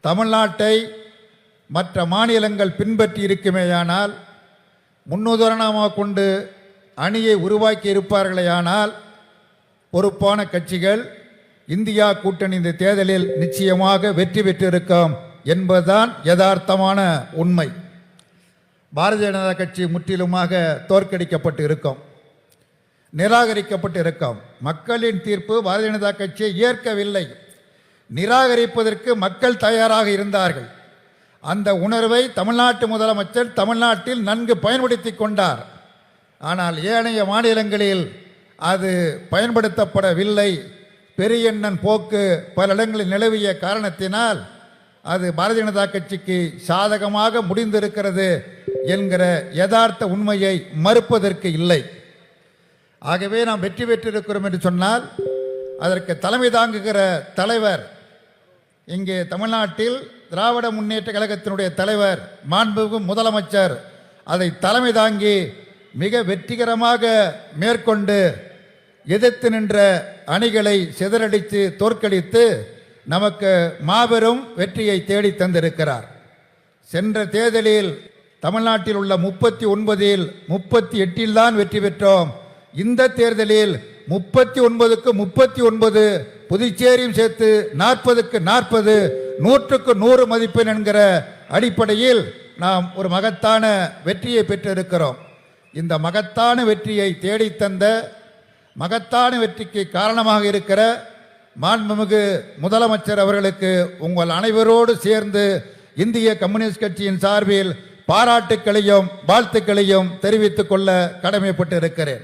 தமிழ்நாட்டை மற்ற மாநிலங்கள் பின்பற்றி இருக்குமேயானால், முன்னுதாரணமாக கொண்டு அணியை உருவாக்கி இருப்பார்களேயானால், பொறுப்பான கட்சிகள் இந்தியா கூட்டணி இந்த தேர்தலில் நிச்சயமாக வெற்றி பெற்றிருக்கும் என்பதுதான் யதார்த்தமான உண்மை. பாரதிய ஜனதா கட்சி முற்றிலுமாக தோற்கடிக்கப்பட்டு இருக்கும், நிராகரிக்கப்பட்டு இருக்கும். மக்களின் தீர்ப்பு பாரதிய ஜனதா கட்சியை ஏற்கவில்லை. நிராகரிப்பதற்கு மக்கள் தயாராக இருந்தார்கள். அந்த உணர்வை தமிழ்நாட்டு முதலமைச்சர் தமிழ்நாட்டில் நன்கு பயன்படுத்தி கொண்டார். ஆனால் ஏனைய மாநிலங்களில் அது பயன்படுத்தப்படவில்லை. பெரியண்ணன் போக்கு பல இடங்களில் நிலவிய காரணத்தினால் அது பாரதிய ஜனதா கட்சிக்கு சாதகமாக முடிந்திருக்கிறது என்கிற யதார்த்த உண்மையை மறுப்பதற்கு இல்லை. ஆகவே நாம் வெற்றி பெற்றிருக்கிறோம் என்று சொன்னால் அதற்கு தலைமை தாங்குகிற தலைவர், இங்கே தமிழ்நாட்டில் திராவிட முன்னேற்ற கழகத்தினுடைய தலைவர், மாண்புமிகு முதலமைச்சர் அதை தலைமை தாங்கி மிக வெற்றிகரமாக மேற்கொண்டு எதிர்த்து நின்ற அணிகளை சிதறடித்து தோற்கடித்து நமக்கு மாபெரும் வெற்றியை தேடி தந்திருக்கிறார். சென்ற தேர்தலில் தமிழ்நாட்டில் உள்ள 39இல் 38 தான் வெற்றி பெற்றோம். இந்த தேர்தலில் 39க்கு 39, புதுச்சேரியும் சேர்த்து 40க்கு 40, 100க்கு 100 மதிப்பெண் என்கிற அடிப்படையில் நாம் ஒரு மகத்தான வெற்றியை பெற்றிருக்கிறோம். இந்த மகத்தான வெற்றியை தேடித்தந்த, மகத்தான வெற்றிக்கு காரணமாக இருக்கிற மாண்புமிகு முதலமைச்சர் அவர்களுக்கு உங்கள் அனைவரோடு சேர்ந்து இந்திய கம்யூனிஸ்ட் கட்சியின் சார்பில் பாராட்டுக்களையும் வாழ்த்துக்களையும் தெரிவித்துக் கொள்ள கடமைப்பட்டு இருக்கிறேன்.